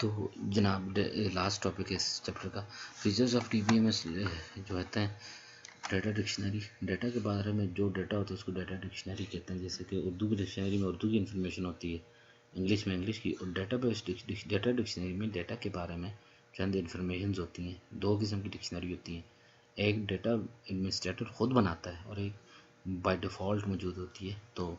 तो जनाब last topic है इस चैप्टर का, फीचर्स ऑफ DBMS जो होते हैं डाटा डिक्शनरी। डाटा के बारे में जो डाटा होता है उसको डाटा डिक्शनरी कहते हैं। जैसे कि उर्दू की डिक्शनरी में उर्दू की इन्फॉर्मेशन होती है, इंग्लिश में इंग्लिश की, और डाटा डिक्शनरी में डाटा के बारे में चंद इन्फॉर्मेशन होती हैं। दो किस्म की डिक्शनरी होती हैं, एक डाटा एडमिनिस्ट्रेटर ख़ुद बनाता है और एक बाय डिफ़ॉल्ट मौजूद होती है। तो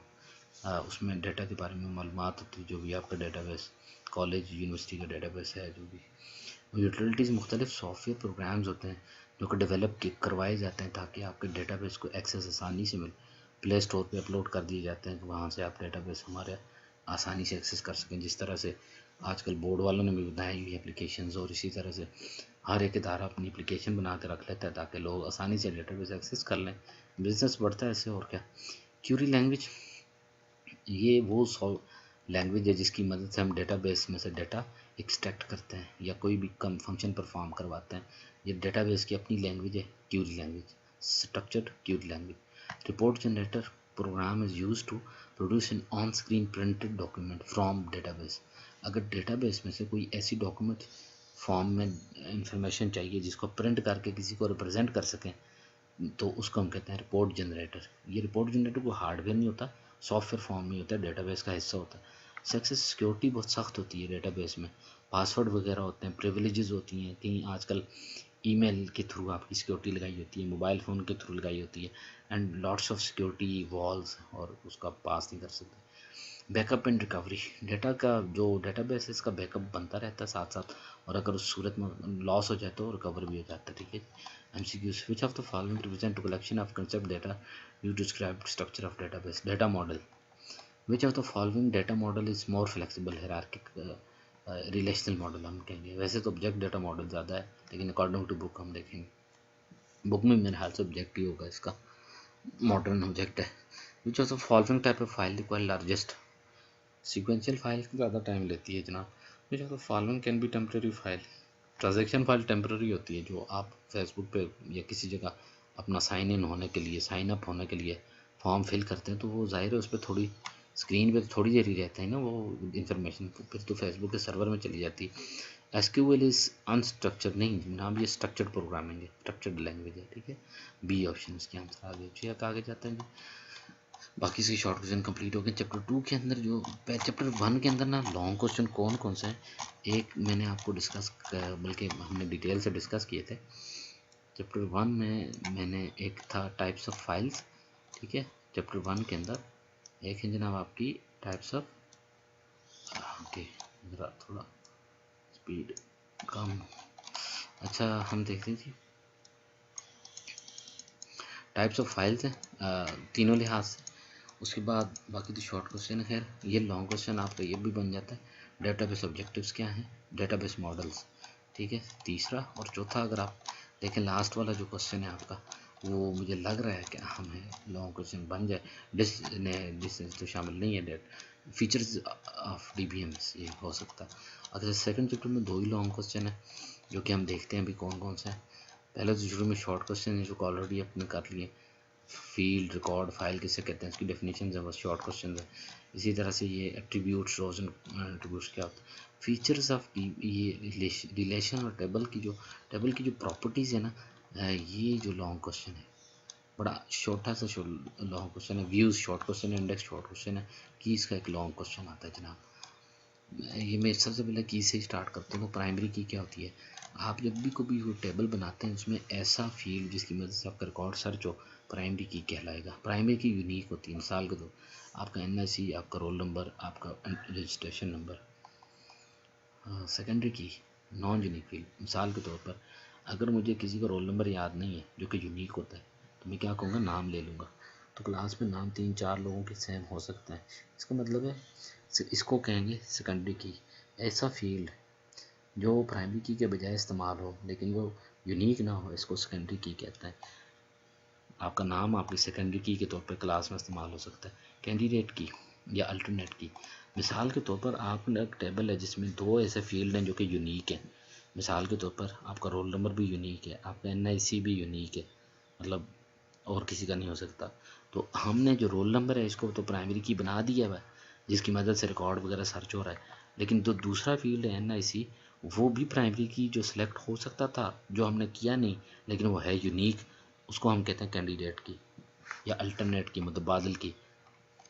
उसमें डाटा के बारे में मालूमात होती है, जो भी आपका डाटाबेस कॉलेज यूनिवर्सिटी का डाटाबेस है। जो भी यूटिलिटीज़ मुख्तलिफ सॉफ्टवेयर प्रोग्राम्स होते हैं जो कि डेवलप करवाए जाते हैं ताकि आपके डाटाबेस को एक्सेस आसानी से मिले। प्ले स्टोर पे अपलोड कर दिए जाते हैं, वहाँ से आप डाटाबेस हमारे आसानी से एक्सेस कर सकें। जिस तरह से आजकल बोर्ड वालों ने भी बनाई हुई एप्लीकेशंस, और इसी तरह से हर एक इदारा अपनी एप्लीकेशन बना के रख लेता है ताकि लोग आसानी से डाटाबेस एक्सेस कर लें। बिजनेस बढ़ता है इससे, और क्या। क्यूरी लैंग्वेज, ये वो लैंग्वेज है जिसकी मदद से हम डेटाबेस में से डाटा एक्सट्रैक्ट करते हैं या कोई भी कम फंक्शन परफॉर्म करवाते हैं। ये डेटाबेस की अपनी लैंग्वेज है, query language, structured query language. Report generator program is use to produce an on screen printed document from database. अगर डेटाबेस में से कोई ऐसी डॉक्यूमेंट फॉर्म में इंफॉर्मेशन चाहिए जिसको प्रिंट करके किसी को रिप्रेजेंट कर सकें, तो उसको हम कहते हैं रिपोर्ट जनरेटर। ये रिपोर्ट जनरेटर को हार्डवेयर नहीं होता, सॉफ्टवेयर फॉर्म में होता है, डेटाबेस का हिस्सा होता है। सक्सेस सिक्योरिटी बहुत सख्त होती है डेटाबेस में, पासवर्ड वगैरह होते हैं, प्रिविलेजेस होती हैं। कहीं आजकल ईमेल के थ्रू आपकी सिक्योरिटी लगाई होती है, मोबाइल फ़ोन के थ्रू लगाई होती है, and lots of security walls, और उसका पास नहीं कर सकते। बैकअप एंड रिकवरी, डाटा का जो डेटाबेस है इसका बैकअप बनता रहता है साथ साथ, और अगर उस सूरत में लॉस हो जाए तो रिकवर भी हो जाता है। ठीक है। MCQs, which of the following represent a collection of concept data you described structure of database? Data model, which of the following data model is more flexible hierarchic relational model हम कहेंगे। वैसे तो ऑब्जेक्ट डाटा मॉडल ज़्यादा है, लेकिन according to book हम देखेंगे, book में मेरे ख्याल से ऑब्जेक्ट ही होगा, इसका मॉडर्न ऑब्जेक्ट है। Which of the following type of file require largest, sequential file ज़्यादा टाइम लेती है जनाब। Which of the following can be temporary file, transaction file temporary होती है, जो आप फेसबुक पे या किसी जगह अपना साइन इन होने के लिए, साइन अप होने के लिए फॉर्म फिल करते हैं, तो वो जाहिर है उस पर थोड़ी स्क्रीन पे थोड़ी देर ही रहता है ना वो इन्फॉर्मेशन, फिर तो फेसबुक के सर्वर में चली जाती है। SQL इज़ अनस्ट्रक्चर्ड, नहीं जनाब, ये स्ट्रक्चर्ड प्रोग्रामिंग है, स्ट्रक्चर्ड लैंग्वेज है। ठीक है, बी ऑप्शन इसके आंसर आगे जी, आगे जाते हैं जी। बाकी से शॉर्ट क्वेश्चन कंप्लीट हो गए। चैप्टर 2 के अंदर जो चैप्टर 1 के अंदर ना लॉन्ग क्वेश्चन कौन कौन सा है, एक मैंने आपको डिस्कस, बल्कि हमने डिटेल से डिस्कस किए थे। चैप्टर 1 में मैंने एक था टाइप्स ऑफ फाइल्स। ठीक है, चैप्टर 1 के अंदर एक है जनाब आपकी टाइप्स ऑफ, ओके ज़रा थोड़ा स्पीड कम, अच्छा हम देखते हैं जी। टाइप्स ऑफ फाइल्स हैं तीनों लिहाज से। उसके बाद बाकी तो शॉर्ट क्वेश्चन है। खैर ये लॉन्ग क्वेश्चन आपका ये भी बन जाता है। डेटाबेस ऑब्जेक्टिव्स क्या हैं, डेटाबेस मॉडल्स। ठीक है, तीसरा और चौथा अगर आप देखें, लास्ट वाला जो क्वेश्चन है आपका, वो मुझे लग रहा है कि हम है लॉन्ग क्वेश्चन बन जाए। डिस्टेंस तो शामिल नहीं है, डेट फीचर्स ऑफ DBMS ये हो सकता है। अगर सेकंड चैप्टर में 2 ही लॉन्ग क्वेश्चन है जो कि हम देखते हैं अभी कौन कौन सा है। पहले तो शुरू में शॉर्ट क्वेश्चन है जो ऑलरेडी अपने कर लिए, फील्ड रिकॉर्ड फाइल किसे कहते हैं, इसकी डेफिनेशन है, बस शॉर्ट क्वेश्चन है। इसी तरह से ये एट्रीब्यूट्स, रोज एंड एट्रीब्यूट्स क्या होता है, फीचर्स ऑफ ये रिलेशन और टेबल की जो प्रॉपर्टीज़ है ना, ये जो लॉन्ग क्वेश्चन है, बड़ा छोटा सा लॉन्ग क्वेश्चन है। व्यूज़ शॉर्ट क्वेश्चन है, इंडेक्स शॉर्ट क्वेश्चन है, की इसका एक लॉन्ग क्वेश्चन आता है जनाब। ये मैं सबसे पहले की से स्टार्ट करता हूँ। प्राइमरी की क्या होती है, आप जब भी कोई भी टेबल बनाते हैं उसमें ऐसा फील्ड जिसकी मदद से आपका रिकॉर्ड सर्च हो, प्राइमरी की कहलाएगा। प्राइमरी की यूनिक होती है, मिसाल के तौर आपका NIC, आपका रोल नंबर, आपका रजिस्ट्रेशन नंबर। सेकेंडरी की नॉन यूनिक फील्ड, मिसाल के तौर पर अगर मुझे किसी का रोल नंबर याद नहीं है जो कि यूनिक होता है, तो मैं क्या कहूँगा, नाम ले लूँगा। तो क्लास में नाम 3-4 लोगों के सेम हो सकता है, इसका मतलब है इसको कहेंगे सेकेंडरी की। ऐसा फील्ड जो प्राइमरी की के बजाय इस्तेमाल हो लेकिन वो यूनिक ना हो, इसको सेकेंडरी की कहते हैं। आपका नाम आपकी सेकेंडरी की के तौर पर क्लास में इस्तेमाल हो सकता है। कैंडिडेट की या अल्टरनेट की, मिसाल के तौर पर आपका एक टेबल है जिसमें 2 ऐसे फील्ड हैं जो कि यूनिक हैं। मिसाल के तौर पर आपका रोल नंबर भी यूनिक है, आपका NIC भी यूनिक है, मतलब और किसी का नहीं हो सकता। तो हमने जो रोल नंबर है इसको तो प्राइमरी की बना दिया हुआ है, जिसकी मदद से रिकॉर्ड वगैरह सर्च हो रहा है। लेकिन जो दूसरा फील्ड है NIC, वो भी प्राइमरी की जो सिलेक्ट हो सकता था, जो हमने किया नहीं, लेकिन वो है यूनिक, उसको हम कहते हैं कैंडिडेट की या अल्टरनेट की, मुतबादल की।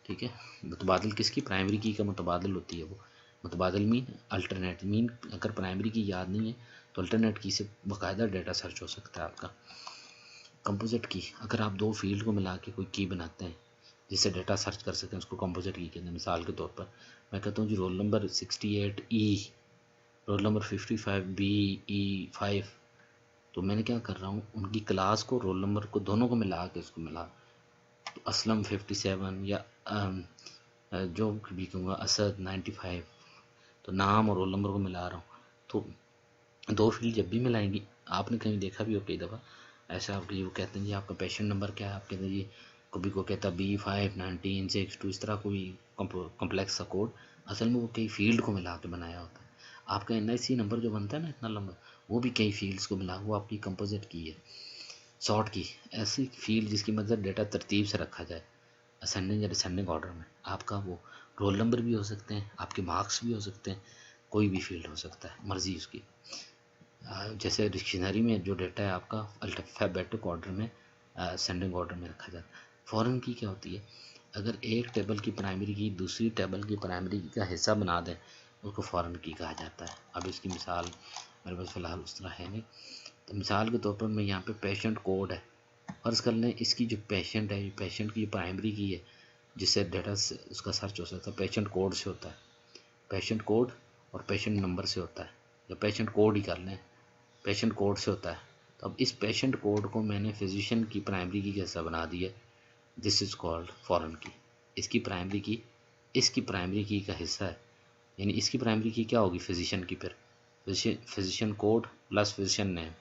ठीक है, मुतबादल किसकी? प्राइमरी की का मुतबादल होती है वो। मुतबादल मीन अल्टरनेट मीन, अगर प्राइमरी की याद नहीं है तो अल्टरनेट की से बाकायदा डाटा सर्च हो सकता है आपका। कंपोजिट की, अगर आप दो फील्ड को मिला के कोई की बनाते हैं जिससे डाटा सर्च कर सकें, उसको कंपोजिट की कहते हैं। मिसाल के तौर पर मैं कहता हूँ जी roll number 68E, roll number 55BE5, तो मैंने क्या कर रहा हूँ, उनकी क्लास को, रोल नंबर को, दोनों को मिला के उसको मिला, तो असलम 57 या जो भी कहूँगा असद 95, तो नाम और रोल नंबर को मिला रहा हूँ। तो दो फील्ड जब भी मिलाएंगी, आपने कहीं देखा भी हो कई दफ़ा ऐसा, आपकी वो कहते हैं जी आपका पेशेंट नंबर क्या है, आप कहते हैं जी, कभी को कहता B51962, इस तरह कोई कॉम्प्लेक्स सा कोड, असल में वो कई फील्ड को मिला के बनाया होता है। आपका NIC नंबर जो बनता है ना इतना लंबा, वो भी कई फील्ड्स को मिला, वो आपकी कंपोजिट की है। सॉर्ट की, ऐसी फील्ड जिसकी मतलब डाटा तरतीब से रखा जाए, असेंडिंग या डिसेंडिंग ऑर्डर में। आपका वो रोल नंबर भी हो सकते हैं, आपके मार्क्स भी हो सकते हैं, कोई भी फील्ड हो सकता है, मर्जी उसकी। जैसे डिक्शनरी में जो डाटा है आपका अल्फ़ाबेटिक ऑर्डर में, असेंडिंग ऑर्डर में रखा जाता है। फॉरेन की क्या होती है, अगर एक टेबल की प्राइमरी की दूसरी टेबल की प्राइमरी की का हिस्सा बना दें, उसको फॉरेन की कहा जाता है। अब इसकी मिसाल मेरे पास फ़िलहाल उस तरह है नहीं, तो मिसाल के तौर पर मैं यहाँ पे पेशेंट कोड है, फ़र्ज़ कर लें इसकी जो पेशेंट है, पेशेंट की प्राइमरी की है जिससे डाटा उसका सर्च हो सकता है, पेशेंट कोड से होता है, पेशेंट कोड और पेशेंट नंबर से होता है, या पेशेंट कोड ही कर लें, पेशेंट कोड से होता है। तो अब इस पेशेंट कोड को मैंने फिजिशियन की प्राइमरी की कैसा बना दिया, दिस इज़ कॉल्ड फॉरेन की। इसकी प्राइमरी की इसकी प्राइमरी की का हिस्सा है, यानी इसकी प्राइमरी की क्या होगी, फिजिशियन की, फिर physician code plus physician name,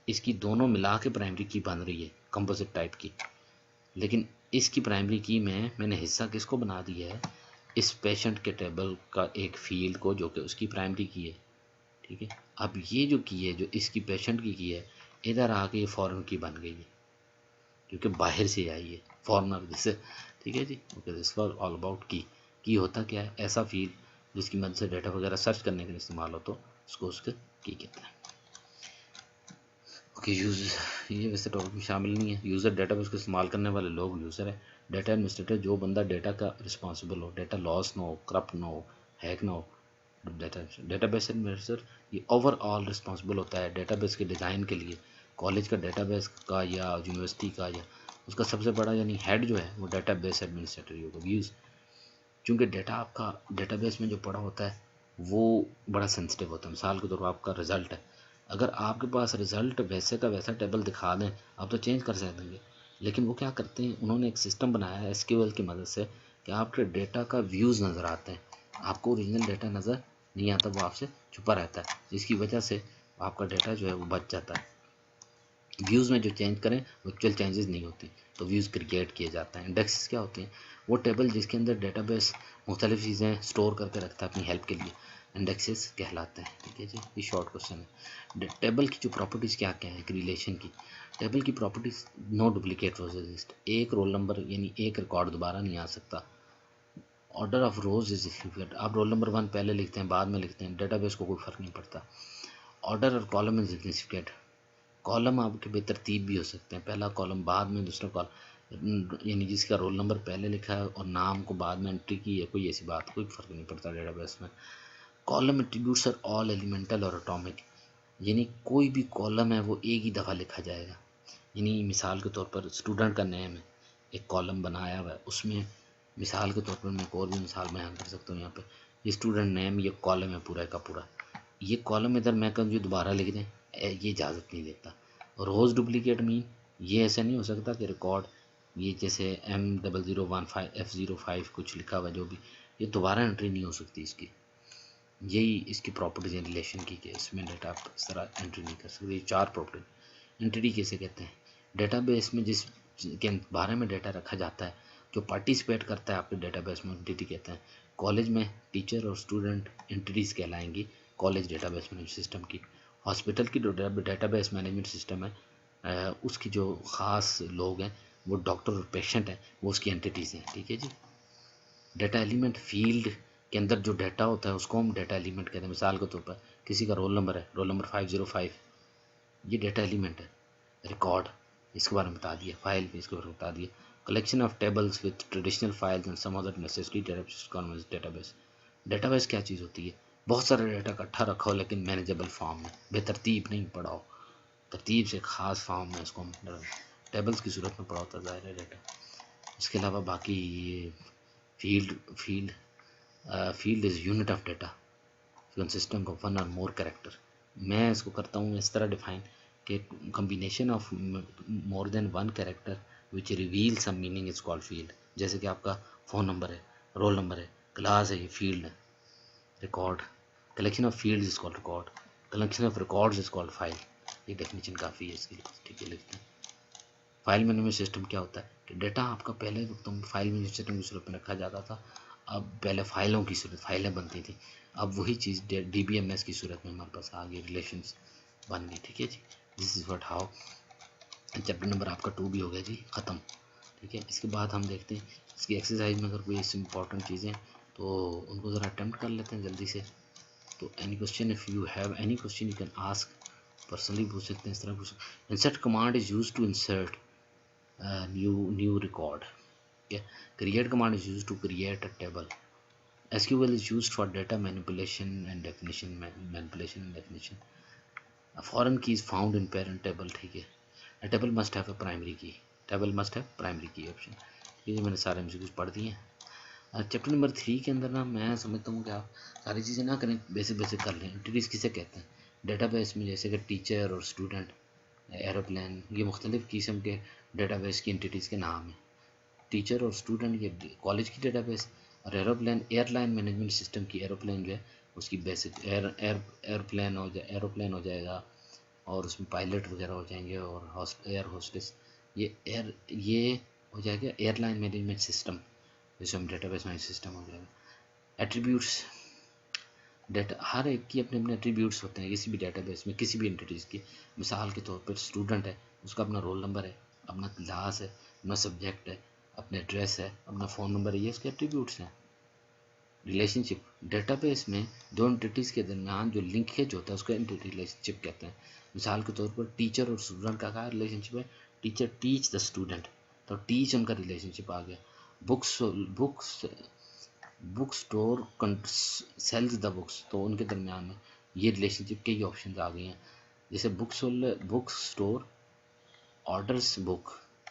इसकी दोनों मिला के प्राइमरी की बन रही है कंपोजिट टाइप की। लेकिन इसकी प्राइमरी की में मैंने हिस्सा किसको बना दिया है, इस पेशेंट के टेबल का एक फील्ड को, जो कि उसकी प्राइमरी की है। ठीक है, अब ये जो की है, जो इसकी पेशेंट की है, इधर आके ये फॉरेन की बन गई है क्योंकि बाहर से आई है, फॉरनर जैसे। ठीक है जी, okay, this was all about की होता क्या है, ऐसा फील्ड जिसकी मदद से डाटा वगैरह सर्च करने के लिए इस्तेमाल हो, तो उसको उसके की कहते हैं। ओके, यूज, ये वैसे टॉपिक में शामिल नहीं है। यूज़र डाटाबेस को इस्तेमाल करने वाले लोग यूज़र है। डाटा एडमिनिस्ट्रेटर, जो बंदा डाटा का रिस्पॉन्सिबल हो, डाटा लॉस ना हो, करप्ट ना हो, हैक ना हो। डेटाबेस एडमिनिस्ट्रेटर ये ओवरऑल रिस्पॉन्सिबल होता है डेटाबेस के डिज़ाइन के लिए। कॉलेज का डेटाबेस का या यूनिवर्सिटी का, या उसका सबसे बड़ा यानी हेड जो है वो डेटाबेस एडमिनिस्ट्रेटर ही होगा। व्यूज़, चूँकि डाटा आपका डेटाबेस में जो पड़ा होता है वो बड़ा सेंसिटिव होता है। मिसाल के तौर पर आपका रिज़ल्ट है, अगर आपके पास रिज़ल्ट वैसे का वैसा टेबल दिखा दें, आप तो चेंज कर सकेंगे, लेकिन वो क्या करते हैं, उन्होंने एक सिस्टम बनाया है SQL की मदद से कि आपके डेटा का व्यूज़ नज़र आते हैं, आपको ओरिजिनल डाटा नज़र नहीं आता, वो आपसे छुपा रहता है, जिसकी वजह से आपका डाटा जो है वो बच जाता है। व्यूज़ में जो चेंज करें वो एक्चुअल चेंजेस नहीं होती, तो व्यूज़ क्रिएट किए जाते हैं। इंडेक्सेस क्या होते हैं, वो टेबल जिसके अंदर डेटाबेस मुख्तलिफ चीज़ें स्टोर करके रखता है अपनी हेल्प के लिए, इंडेक्सेस कहलाते हैं। ठीक है जी, ये शॉर्ट क्वेश्चन है। टेबल की जो प्रॉपर्टीज़ क्या क्या है, रिलेशन की, टेबल की प्रॉपर्टीज़, नो डुप्लीकेट रोज एग्जिस्ट, एक रोल नंबर यानी एक रिकॉर्ड दोबारा नहीं आ सकता। Order of rose is different, आप रोल नंबर 1 पहले लिखते हैं बाद में लिखते हैं, डेटाबेस को कोई फ़र्क नहीं पड़ता। ऑर्डर और कॉलम इज सिग्निफिकेंट, कॉलम आपके बेतरतीब भी हो सकते हैं, पहला कॉलम बाद में दूसरा कॉलम, यानी जिसका रोल नंबर पहले लिखा है और नाम को बाद में एंट्री की है, कोई ऐसी बात, कोई फ़र्क नहीं पड़ता डेटाबेस में। Column attributes are all elemental और एटॉमिक, यानी कोई भी कॉलम है वो एक ही दफ़ा लिखा जाएगा। यानी मिसाल के तौर पर स्टूडेंट का नेम है, एक कॉलम बनाया हुआ है उसमें, मिसाल के तौर पर मैं एक और भी मिसाल बयान कर सकता हूँ यहाँ पे, ये स्टूडेंट नेम, ये कॉलम है पूरा का पूरा, ये कॉलम इधर मैं कहूँ जो दोबारा लिख दें, ये इजाज़त नहीं देता। रोज़ डुप्लीकेट मीन, ये ऐसा नहीं हो सकता कि रिकॉर्ड, ये जैसे M0015F05 कुछ लिखा हुआ जो भी, ये दोबारा एंट्री नहीं हो सकती इसकी। यही इसकी प्रॉपर्टीज हैं रिलेशन की, कि इसमें डाटा आप इस तरह एंट्री नहीं कर सकते। ये 4 प्रॉपर्टी। एंटिटी कैसे कहते हैं, डेटाबेस में जिस के बारे में डाटा रखा जाता है, जो पार्टिसिपेट करता है आपके डेटाबेस में, एंटिटी कहते हैं। कॉलेज में टीचर और स्टूडेंट एंटिटीज़ कहलाएंगी कॉलेज डेटाबेस मैनेजमेंट सिस्टम की। हॉस्पिटल की जो डेटाबेस मैनेजमेंट सिस्टम है, उसकी जो ख़ास लोग हैं वो डॉक्टर और पेशेंट हैं, वो उसकी एंटिटीज़ हैं। ठीक है जी। डाटा एलिमेंट फील्ड के अंदर जो डाटा होता है उसको हम डाटा एलिमेंट कहते हैं। मिसाल के तौर पर किसी का रोल नंबर है, रोल नंबर 505, ये डाटा एलिमेंट है। रिकॉर्ड, इसके बारे में बता दिया। फाइल भी इसके बारे में बता दिया। Collection of tables with traditional files and some other necessary database. Database क्या चीज़ होती है? बहुत सारा डाटा इकट्ठा रखा हो लेकिन मैनेजेबल फॉर्म में, बेतरतीब नहीं पड़ा हो, तरतीब से ख़ास फॉर्म में इसको हम टेबल्स की सूरत में पड़ा होता है ज़ाहिर है डाटा। इसके अलावा बाकी ये field is unit of data consistent of one और मोर कैरेक्टर। मैं इसको करता हूँ इस तरह डिफाइन कि combination of more than one character which reveal some meaning is called field. जैसे कि आपका फ़ोन नंबर है, रोल नंबर है, क्लास है, ये फील्ड है। Record, collection of field is called record, collection of records is called file. ये definition काफ़ी है इसके लिए, ठीक है। लिखते हैं फाइल मैनेजमेंट सिस्टम क्या होता है कि डेटा आपका पहले वक्त में फाइल मैनेजमेंट सिस्टम की सूरत में रखा जाता था। अब पहले फाइलों की सूरत, फाइलें बनती थी, अब वही चीज़ DBMS की सूरत में हमारे पास आ गई, रिलेशंस बन गई, ठीक है जी। This is what how. Chapter number आपका 2 भी हो गया जी ख़त्म, ठीक है। इसके बाद हम देखते हैं इसकी एक्सरसाइज में अगर कोई इससे इंपॉर्टेंट चीज़ें तो उनको ज़रा अटैम्प्ट कर लेते हैं जल्दी से। तो any question, if you have any question you can ask, personally पूछ सकते हैं, इस तरह पूछ सकते हैं। Insert command is use to insert new record. Okay. Create command is used to create a table. SQL is used for data manipulation and definition. A foreign key is found in parent table, ठीक है। A table must have a primary key. Table must have primary key option. ये मैंने सारे MCQs पढ़ दिए हैं। Chapter number 3 के अंदर ना मैं समझता हूँ कि आप सारी चीज़ें ना करें, बेसिक कर लें। एंटिटीज़ किसे कहते हैं डेटाबेस में? जैसे कि टीचर और स्टूडेंट, एरोप्लेन, ये मुख्तलिफ़ किस्म के डेटाबेस की एंटिटीज़ के नाम हैं। टीचर और स्टूडेंट ये कॉलेज की डेटाबेस, और एरोप्लेन एयरलाइन मैनेजमेंट सिस्टम की, एरोप्लेन जो है उसकी बेसिक एयरप्लेन हो जाएगा और उसमें पायलट वगैरह हो जाएंगे और एयर होस्टेस, ये हो जाएगा एयरलाइन मैनेजमेंट सिस्टम, जिसमें डेटाबेस मैनेजमेंट सिस्टम हो जाएगा। एट्रीब्यूट्स, डेटा हर एक की अपने अपने एट्रीब्यूट्स होते हैं किसी भी डेटाबेस में, किसी भी एंटिटीज़ की। मिसाल के तौर पर स्टूडेंट है, उसका अपना रोल नंबर है, अपना क्लास है, अपना सब्जेक्ट है, अपना एड्रेस है, अपना फ़ोन नंबर है, ये उसके एट्रीब्यूट्स हैं। रिलेशनशिप, डेटाबेस में दो एंटिटीज़ के दरमियान जो लिंकेज होता है उसको एंटिटी रिलेशनशिप कहते हैं। मिसाल के तौर पर टीचर और स्टूडेंट का क्या रिलेशनशिप है? टीचर टीच द स्टूडेंट, तो टीच उनका रिलेशनशिप आ गया। Book store sells the books, तो उनके दरमियान में ये रिलेशनशिप के ही ऑप्शन आ गए हैं। जैसे book store orders book,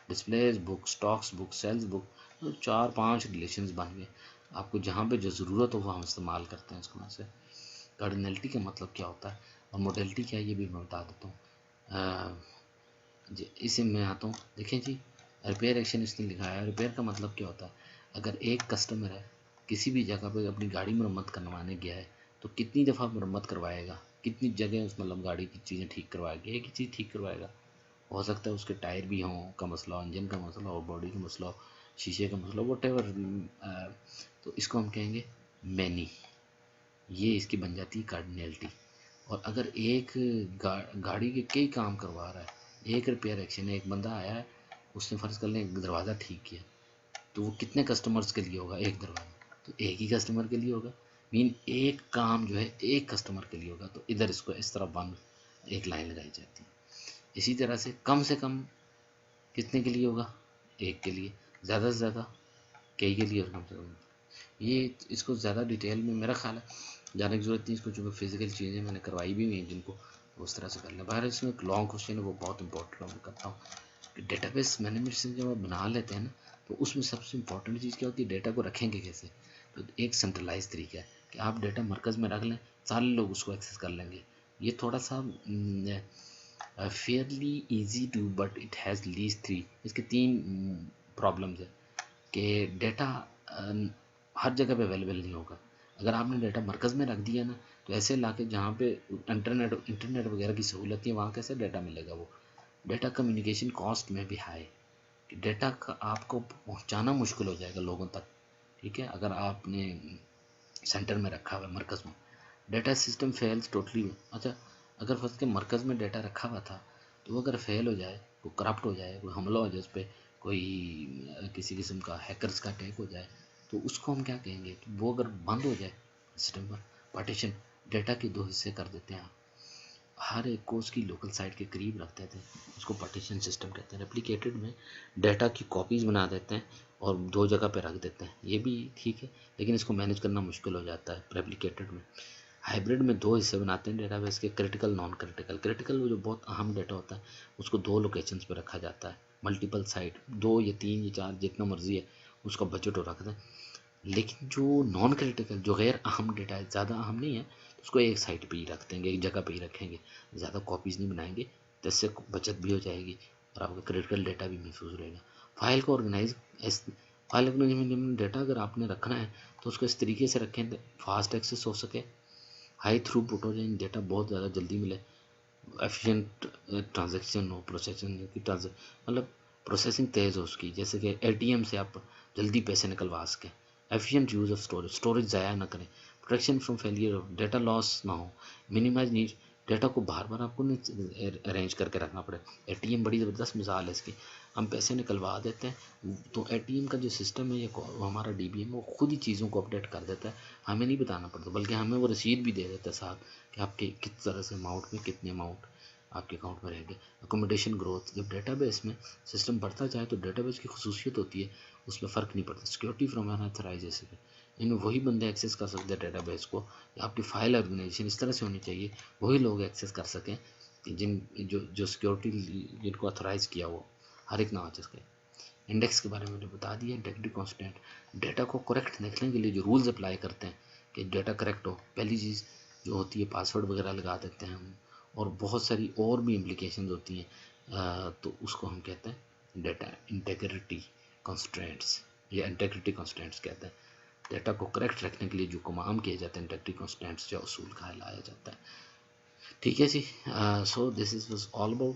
displays book, stocks book, sells book, तो 4-5 रिलेशंस बन गए। आपको जहाँ पे जो ज़रूरत हो वो हम इस्तेमाल करते हैं इसको। वहाँ से कार्डिनलिटी का मतलब क्या होता है और मोडेलिटी क्या है ये भी मैं बता देता हूँ। इसे मैं आता हूँ, देखें जी, रिपेयर एक्शन इसने लिखा है। रिपेयर का मतलब क्या होता है? अगर एक कस्टमर है किसी भी जगह पे अपनी गाड़ी मरम्मत करवाने गया है तो कितनी दफ़ा मरम्मत करवाएगा, कितनी जगह उस मतलब गाड़ी की चीज़ें ठीक करवाएगा? एक ही चीज़ ठीक करवाएगा। हो सकता है उसके टायर भी हों का मसला हो, इंजन का मसला हो, बॉडी का मसला हो, शीशे का मसला हो, वटेवर, तो इसको हम कहेंगे मैनी। ये इसकी बन जाती है कार्डिनलिटी। और अगर एक गाड़ी के कई काम करवा रहा है, एक रिपेयर एक्शन है, एक बंदा आया है, उसने फ़र्ज़ कर लें एक दरवाज़ा ठीक किया, तो वो कितने कस्टमर्स के लिए होगा? एक दरवाज़ा तो एक ही कस्टमर के लिए होगा। मीन एक काम जो है एक कस्टमर के लिए होगा, तो इधर इसको इस तरह बंद एक लाइन लगाई जाती है। इसी तरह से कम कितने के लिए होगा? एक के लिए। ज़्यादा से ज़्यादा कई के लिए और कम से कम। ये इसको ज़्यादा डिटेल में मेरा ख्याल है जाने की ज़रूरत नहीं, इसको चूँकि फिजिकल चीज़ें मैंने करवाई भी हुई हैं जिनको उस तरह से कर लें। बाहर इसमें एक लॉन्ग क्वेश्चन है वो बहुत इंपॉर्टेंट मैं करता हूँ कि डेटाबेस मैनेजमेंट से जब आप बना लेते हैं ना तो उसमें सबसे इंपॉर्टेंट चीज़ क्या होती है? डेटा को रखेंगे कैसे? तो एक सेंट्रलाइज तरीका है कि आप डेटा मरकज़ में रख लें, सारे लोग उसको एक्सेस कर लेंगे। ये थोड़ा सा fairly easy to but it has least 3, इसके 3 प्रॉब्लम्स है कि डेटा हर जगह पे अवेलेबल नहीं होगा। अगर आपने डेटा मरकज़ में रख दिया ना तो ऐसे इलाके जहाँ पे इंटरनेट वगैरह की सहूलत है वहाँ कैसे डेटा मिलेगा? वो डेटा कम्युनिकेशन कॉस्ट में भी हाई, कि डेटा का आपको पहुँचाना मुश्किल हो जाएगा लोगों तक, ठीक है। अगर आपने सेंटर में रखा हुआ है मरकज़ में, डेटा सिस्टम फेल्स टोटली। अच्छा, अगर फर्स्ट के मरकज़ में डेटा रखा हुआ था तो वो अगर फेल हो जाए, कोई करप्ट हो जाए, कोई हमला हो जाए उस पर, कोई किसी किस्म का हैकर्स का अटैक हो जाए, तो उसको हम क्या कहेंगे कि वो अगर बंद हो जाए सिस्टम पर, पार्टीशन डेटा के दो हिस्से कर देते हैं, हर एक को उसकी लोकल साइट के करीब रखते थे, उसको पार्टीशन सिस्टम कहते हैं। रेप्लिकेटेड में डाटा की कॉपीज़ बना देते हैं और दो जगह पे रख देते हैं, ये भी ठीक है, लेकिन इसको मैनेज करना मुश्किल हो जाता है रेप्लिकेटेड में। हाइब्रिड में दो हिस्से बनाते हैं डेटाबेस के, क्रिटिकल नॉन क्रिटिकल। क्रिटिकल वो जो बहुत अहम डेटा होता है उसको दो लोकेशंस पे रखा जाता है, मल्टीपल साइट, 2 या 3 या 4 जितना मर्जी है उसका बजट हो रखते हैं। लेकिन जो नॉन क्रिटिकल, जो गैर अहम डेटा है, ज़्यादा अहम नहीं है, तो उसको एक साइट पे ही रख देंगे, एक जगह पे ही रखेंगे, ज़्यादा कॉपीज़ नहीं बनाएंगे, तो इससे बचत भी हो जाएगी और आपका क्रिटिकल डेटा भी महफूज रहेगा। फाइल को ऑर्गेनाइज, फाइल ऑर्गेनाइजमेंट डेटा अगर आपने रखना है तो उसको इस तरीके से रखें फास्ट एक्सेस हो सके, हाई थ्रूपुट हो जाए, डेटा बहुत ज़्यादा जल्दी मिले, एफिशिएंट ट्रांजैक्शन हो, प्रोसेसिंग की मतलब प्रोसेसिंग तेज़ हो उसकी, जैसे कि एटीएम से आप जल्दी पैसे निकलवा सकें। Efficient use of storage, storage ज़ाया ना करें, protection from failure, data loss ना हो, मिनिमाइज नीड, डेटा को बार बार आपको नहीं अरेंज करके रखना पड़े। एटीएम बड़ी ज़बरदस्त मिसाल है इसकी, हम पैसे निकलवा देते हैं तो एटीएम का जो सिस्टम है, ये हमारा डीबीएम, वो खुद ही चीज़ों को अपडेट कर देता है, हमें नहीं बताना पड़ता, बल्कि हमें वो रसीद भी दे देता है साथ कि आपके किस तरह से अमाउंट में कितने अमाउंट आपके अकाउंट में रहेंगे। अकोमोडेशन ग्रोथ, जब डेटाबेस में सिस्टम बढ़ता जाए तो डेटाबेस की खसूसियत होती है, उसमें फ़र्क नहीं पड़ता। सिक्योरिटी फ्रॉम अनऑथराइजेशन, इनमें वही बंदे एक्सेस कर सकते हैं डेटाबेस को, या आपकी फाइल ऑर्गेनाइजेशन इस तरह से होनी चाहिए वही लोग एक्सेस कर सकें कि जिन जो जो सिक्योरिटी जिनको ऑथराइज़ किया हो, हर एक ना आ सके। इंडेक्स के बारे में मैंने बता दिया। इंटेग्रिटी कांस्टेंट, डेटा को करेक्ट देखने के लिए जो रूल्स अप्लाई करते हैं कि डेटा करेक्ट हो, पहली चीज़ जो होती है पासवर्ड वगैरह लगा देते हैं हम, और बहुत सारी और भी इम्प्लीकेशन होती हैं, तो उसको हम कहते हैं डेटा इंटेग्रिटी कॉन्स्टेंट्स, या इंटेग्रिटी कॉन्स्टेंट्स कहते हैं। डेटा को करेक्ट रखने के लिए जो कमाम किए जाते हैं इंटेग्रिटी कॉन्स्टेंट्स या उसूल कहलाया जाता है। ठीक है जी। So this is was all about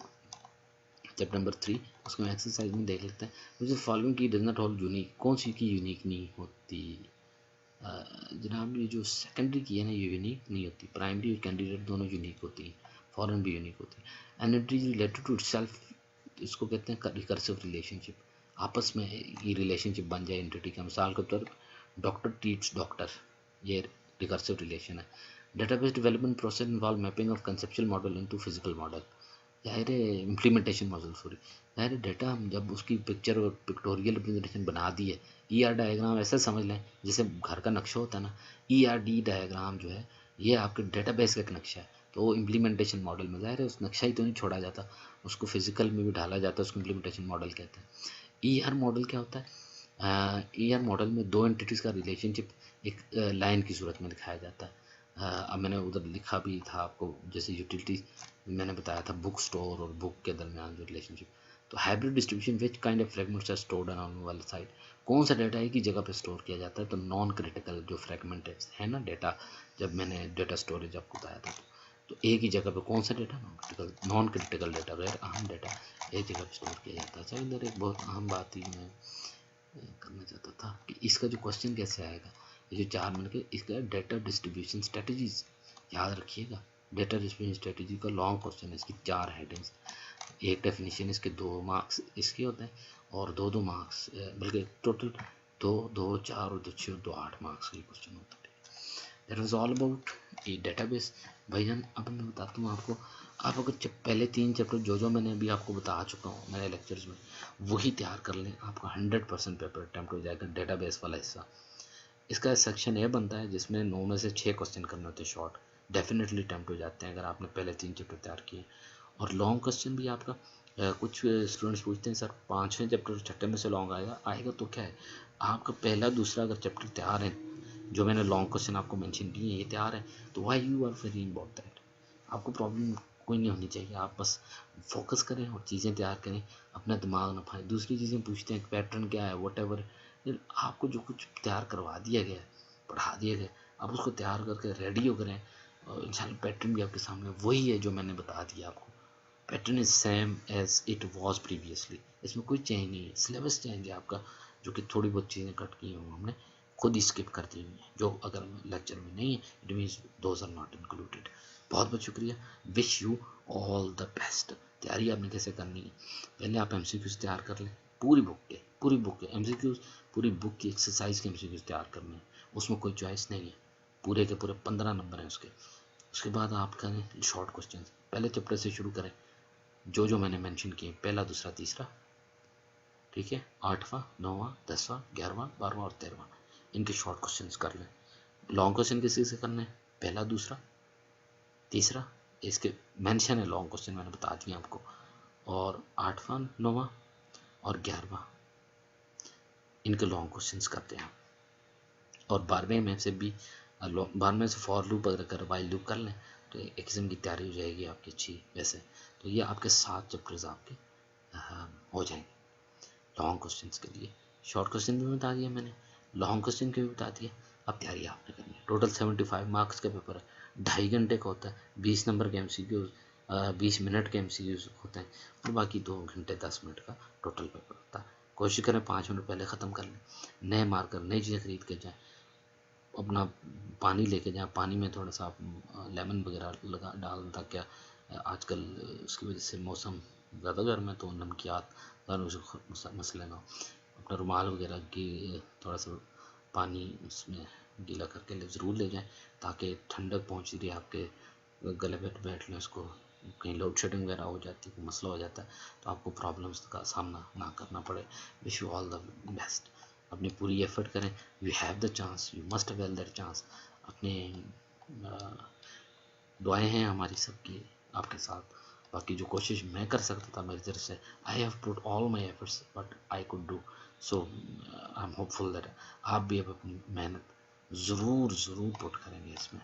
chapter number 3। उसको हम एक्सरसाइज में देख लेते हैं। मुझे फॉलोइंग की डज नॉट होल्ड यूनिक, कौन सी की यूनिक नहीं होती? जनाब ये जो सेकेंडरी की है ना, ये यूनिक नहीं होती, प्राइमरी और कैंडिडेट दोनों यूनिक होती हैं, फॉरेन भी यूनिक होती है। एंटिटी रिलेटेड टू इटसेल्फ, इसको कहते हैं रिकर्सिव रिलेशनशिप, आपस में ये रिलेशनशिप बन जाए एंटिटी का। मिसाल के तौर पर डॉक्टर ट्रीट्स डॉक्टर, ये रिकर्सिव रिलेशन है। Database development process involve mapping of conceptual model into physical model, ज़ाहिर है इम्प्लीमेंटेशन मॉडल, सॉरी, ज़ाहिर है डेटा हम जब उसकी पिक्चर और पिक्टोरियल रिप्रेजेंटेशन बना दी है, ईआर डायग्राम ऐसा समझ लें जैसे घर का नक्शा होता है ना, ईआरडी डायग्राम जो है ये आपके डेटाबेस का एक नक्शा है, तो वो इम्प्लीमेंटेशन मॉडल में ज़ाहिर है उस नक्शा ही तो नहीं छोड़ा जाता, उसको फिजिकल में भी ढाला जाता है, उसको इम्प्लीमेंटेशन मॉडल कहते हैं। ईआर मॉडल क्या होता है? ईआर मॉडल में दो एंटिटीज़ का रिलेशनशिप एक लाइन की सूरत में दिखाया जाता है। अब मैंने उधर लिखा भी था आपको, जैसे यूटिलिटी मैंने बताया था, बुक स्टोर और बुक के दरमियान जो रिलेशनशिप। तो hybrid distribution which kind of fragments are stored on one side, कौन सा डेटा एक ही जगह पे स्टोर किया जाता है? तो नॉन क्रिटिकल जो फ्रेगमेंटेड है ना डेटा, जब मैंने डेटा स्टोरेज आपको बताया था, तो एक ही जगह पे कौन सा डेटा, नॉन क्रिटिकल डेटा, गैर अहम डेटा एक जगह पे स्टोर किया जाता है। अच्छा, इधर एक बहुत अहम बात ही मैं करना चाहता था कि इसका जो क्वेश्चन कैसे आएगा, ये जो 4 मिनट के, इसका डेटा डिस्ट्रीब्यूशन स्ट्रेटजीज, याद रखिएगा। डेटा डिस्ट्रीब्यूशन स्ट्रेटजी का लॉन्ग क्वेश्चन है, इसकी 4 हेडिंग्स, एक डेफिनेशन, इसके 2 मार्क्स इसके होते हैं, और 2-2 मार्क्स, बल्कि टोटल 2 4 और 2 6 2 8 मार्क्स का क्वेश्चन होता है। That was all about A database. भाईजान अब मैं बताता हूँ आपको, आप अगर पहले 3 चैप्टर जो मैंने अभी आपको बता चुका हूँ मेरे लेक्चर्स में, वही तैयार कर लें, आपका 100% पेपर अटैम्प्ट हो जाएगा डेटाबेस वाला हिस्सा। इसका सेक्शन ए बनता है जिसमें 9 में से 6 क्वेश्चन करने होते हैं शॉर्ट, डेफिनेटली अटैम्प्ट हो जाते हैं अगर आपने पहले 3 चैप्टर तैयार किए। और लॉन्ग क्वेश्चन भी आपका, कुछ स्टूडेंट्स पूछते हैं सर 5वें चैप्टर छठे में से लॉन्ग आएगा तो क्या है, आपका पहला दूसरा अगर चैप्टर तैयार है, जो मैंने लॉन्ग क्वेश्चन आपको मेंशन किए ये तैयार है, तो why you are very about that, आपको प्रॉब्लम कोई नहीं होनी चाहिए, आप बस फोकस करें और चीज़ें तैयार करें, अपना दिमाग न खाएं। दूसरी चीज़ें पूछते हैं पैटर्न क्या है, वट एवर, आपको जो कुछ तैयार करवा दिया गया, पढ़ा दिया गया, आप उसको तैयार करके रेडी हो करें, और इंशाल्लाह पैटर्न भी आपके सामने वही है जो मैंने बता दिया आपको। Pattern is same as it was previously, इसमें कोई चेंज नहीं है, सिलेबस चेंज है आपका, जो कि थोड़ी बहुत चीज़ें कट की हैं हमने खुद ही स्किप कर दी हुई है, जो अगर लेक्चर में नहीं है it means those are not included. बहुत बहुत शुक्रिया, wish you all the best. तैयारी आपने कैसे करनी है, पहले आप एमसीक्यूज तैयार कर लें, पूरी बुक के एमसीक्यूज पूरी बुक की एक्सरसाइज के एमसीक्यूज तैयार करने हैं, उसमें कोई चॉइस नहीं है, पूरे के पूरे 15 नंबर हैं उसके। उसके बाद आप करें शॉर्ट क्वेश्चन, पहले चैप्टर से शुरू करें, जो मैंने मेंशन किए, पहला दूसरा तीसरा, ठीक है, 8वां 9वां 10वां 11वां 12वां और 13वां, इनके शॉर्ट क्वेश्चंस कर लें। लॉन्ग क्वेश्चन किसी से करने हैं, पहला दूसरा तीसरा, इसके मेंशन है लॉन्ग क्वेश्चन, मैंने बता दिया आपको, और 8वां 9वां और 11वां, इनके लॉन्ग क्वेश्चंस करते हैं। और 12वें में से भी 12वें से फॉर लूप अगर कर वाइल लूप कर लें तो एक किस्म की तैयारी हो जाएगी आपकी अच्छी। वैसे तो ये आपके 7 चैप्टर्स आपके हो जाएंगे लॉन्ग क्वेश्चंस के लिए। शॉर्ट क्वेश्चन भी बता दिया मैंने, लॉन्ग क्वेश्चन के भी बता दिया। अब तैयारी आपने करनी है। टोटल 75 मार्क्स का पेपर है, 2.5 घंटे का होता है, 20 नंबर के MCQ, 20 मिनट के MCQ होते हैं, और बाकी 2 घंटे 10 मिनट का टोटल पेपर होता है। कोशिश करें 5 मिनट पहले ख़त्म कर लें, नए मार्कर नई चीज़ें खरीद के जाएँ, अपना पानी लेके जाएँ, पानी में थोड़ा सा आप लेमन वगैरह लगा डाल, ताकि आजकल उसकी वजह से मौसम ज़्यादा गर्म है तो नमकियात मसले ना हो। अपना रुमाल वगैरह की थोड़ा सा पानी उसमें गीला करके ज़रूर ले जाएं, ताकि ठंडक पहुंच रही है आपके गले पे बैठ लें उसको, कहीं लोड शेडिंग वगैरह हो जाती है, कोई मसला हो जाता है तो आपको प्रॉब्लम्स का सामना ना करना पड़े। Wish you all the best, अपनी पूरी एफर्ट करें, you have the chance, you must avail that chance. अपने दुआएं हैं हमारी सबकी आपके साथ। बाकी जो कोशिश मैं कर सकता था मेरी तरफ से, I have put all my efforts but I could do so, I am hopeful that आप भी अब अपनी मेहनत ज़रूर पुट करेंगे इसमें,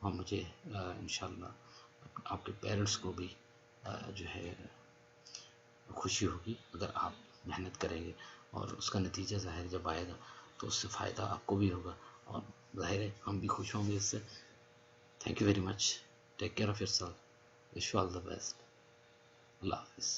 और मुझे इंशाल्लाह आपके पेरेंट्स को भी जो है खुशी होगी अगर आप मेहनत करेंगे, और उसका नतीजा ज़ाहिर जब आएगा तो उससे फ़ायदा आपको भी होगा, और ज़ाहिर है हम भी खुश होंगे इससे। Thank you very much, take care of yourself, wish you all the best, अल्लाह हाफ़िज़।